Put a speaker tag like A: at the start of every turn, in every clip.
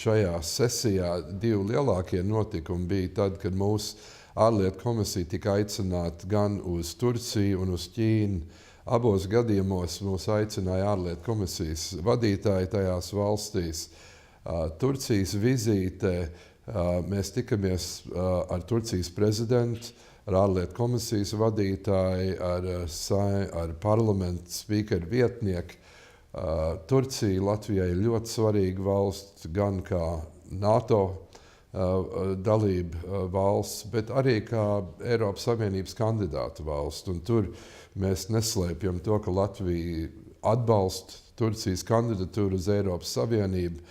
A: šajā sesijā divi lielākie notikumi bija tad, kad mūsu ārlietu komisija tika aicināta gan uz Turciju un uz Ķīnu. Abos gadījumos mūs aicināja ārlietu komisijas vadītāji tajās valstīs. Turcijas vizītē mēs tikamies ar Turcijas prezidentu, ar ārlietu komisijas vadītāju, ar parlamentu spīkeru vietnieku. Turcija Latvijai ir ļoti svarīga valsts, gan kā NATO dalība valsts, bet arī kā Eiropas Savienības kandidāta valsts. Un tur mēs neslēpjam to, ka Latvija atbalsta Turcijas kandidatūru uz Eiropas Savienību,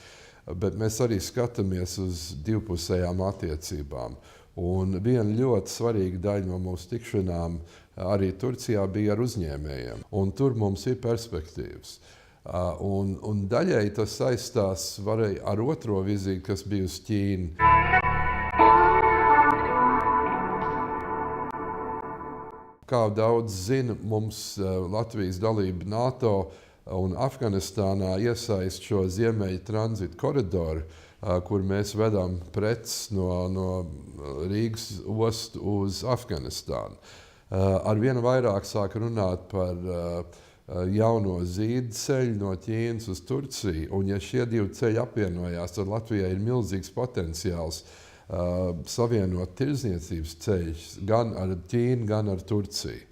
A: bet mēs arī skatāmies uz divpusējām attiecībām. Un viena ļoti svarīga daļa no mūsu tikšanām arī Turcijā bija ar uzņēmējiem. Un tur mums ir perspektīvas. Un daļēji tas saistās ar otro vizīti, kas bija uz Ķīnu. Kā daudz zina, mums Latvijas dalība NATO un Afganistānā iesaist šo ziemeļu tranzītu koridoru, kur mēs vedam preces no Rīgas ostu uz Afganistānu. Arvien vairāk sāk runāt par jauno zīdu ceļu no Ķīnas uz Turciju, un ja šie divi ceļi apvienojās, tad Latvijai ir milzīgs potenciāls savienot tirdzniecības ceļus gan ar Ķīnu, gan ar Turciju.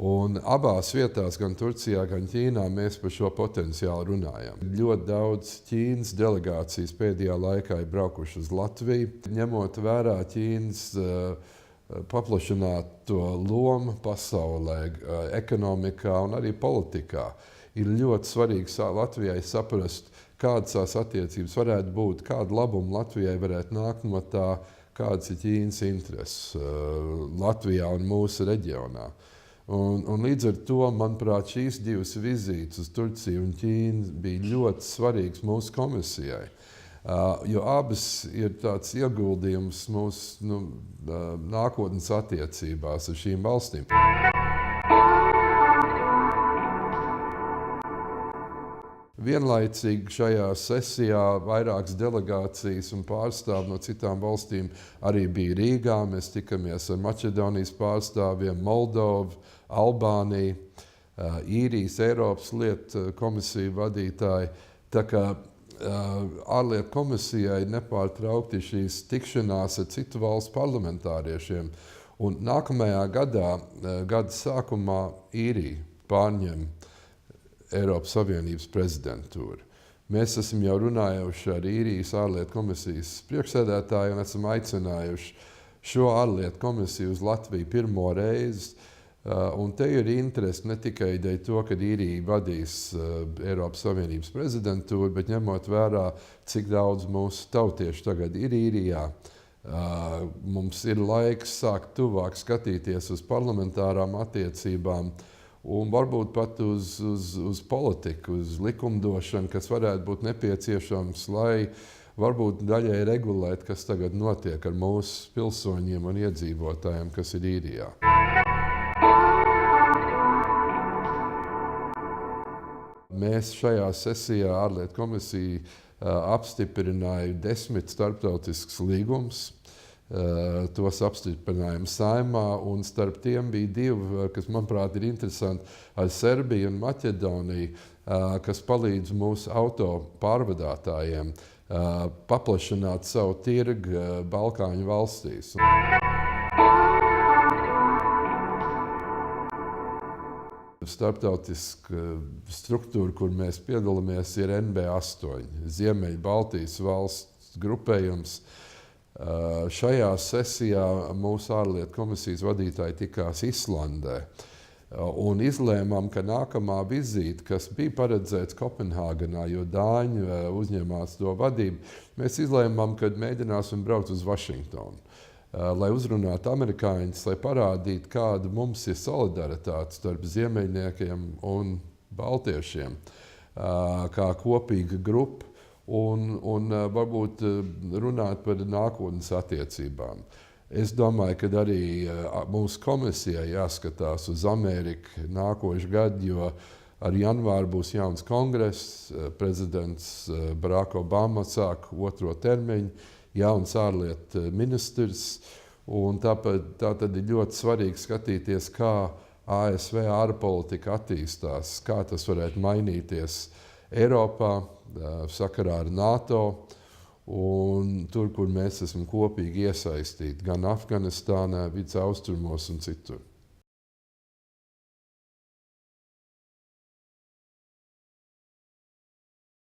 A: Un abās vietās, gan Turcijā, gan Ķīnā, mēs par šo potenciālu runājam. Ļoti daudz Ķīnas delegācijas pēdējā laikā ir braukuši uz Latviju, ņemot vērā Ķīnas paplašināto lomu pasaulē, ekonomikā un arī politikā. Ir ļoti svarīgi Latvijai saprast, kādas tās attiecības varētu būt, kādu labumu Latvijai varētu nākt no tā, kādas ir Ķīnas intereses Latvijā un mūsu reģionā. Un līdz ar to, manuprāt, šīs divas vizītes uz Turciju un Ķīnu bija ļoti svarīgas mūsu komisijai. Jo abas ir tāds ieguldījums mūsu nākotnes attiecībās ar šīm valstīm. Vienlaicīgi šajā sesijā vairākas delegācijas un pārstāvji no citām valstīm arī bija Rīgā. Mēs tikamies ar Maķedonijas pārstāvjiem, Moldovu, Albāniju, Īrijas Eiropas lietu komisiju vadītāji. Tā kā ārlietu komisijai nepārtraukti šīs tikšanās ar citu valstu parlamentāriešiem. Un nākamajā gadā, gada sākumā, Īrija pārņem Eiropas Savienības prezidentūru. Mēs esam jau runājuši ar Īrijas ārlietu komisijas priekšsēdētāju un esam aicinājuši šo ārlietu komisiju uz Latviju pirmo reizi. Un te ir interesi ne tikai dēļ to, ka Īrija vadīs Eiropas Savienības prezidentūru, bet ņemot vērā, cik daudz mūsu tautiešu tagad ir Īrijā. Mums ir laiks sākt tuvāk skatīties uz parlamentārām attiecībām un varbūt pat uz politiku, uz likumdošanu, kas varētu būt nepieciešams, lai varbūt daļai regulēt, kas tagad notiek ar mūsu pilsoņiem un iedzīvotājiem, kas ir Īrijā. Mēs šajā sesijā ārlietu komisija apstiprināja 10 starptautiskus līgumus. Tos apstiprinājām Saeimā, un starp tiem bija 2, kas, manuprāt, ir interesanti, ar Serbiju un Maķedoniju, kas palīdz mūsu auto pārvadātājiem paplašināt savu tirgu Balkāņu valstīs. Starptautiska struktūra, kur mēs piedalāmies, ir NB8, Ziemeļu Baltijas valsts grupējums. Šajā sesijā mūsu ārlietu komisijas vadītāji tikās Islandē un izlēmām, ka nākamā vizīte, kas bija paredzēts Kopenhāgenā, jo Dāņi uzņēmās to vadību, mēs izlēmām, ka mēģināsim braukt uz Vašingtonu, lai uzrunātu amerikāņus, lai parādītu, kāda mums ir solidaritāte starp ziemeļniekiem un baltiešiem, kā kopīga grupa. Un varbūt runāt par nākotnes attiecībām. Es domāju, ka arī mūsu komisijai jāskatās uz Ameriku nākošu gadu, jo ar janvāru būs jauns kongress, prezidents Barack Obama sāk 2. termiņu, jauns ārlietu ministrs. Un tātad ir ļoti svarīgi skatīties, kā ASV ārpolitika attīstās, kā tas varētu mainīties Eiropā, sakarā ar NATO, un tur, kur mēs esam kopīgi iesaistīti, gan Afganistānā, Vidus austrumos un citur.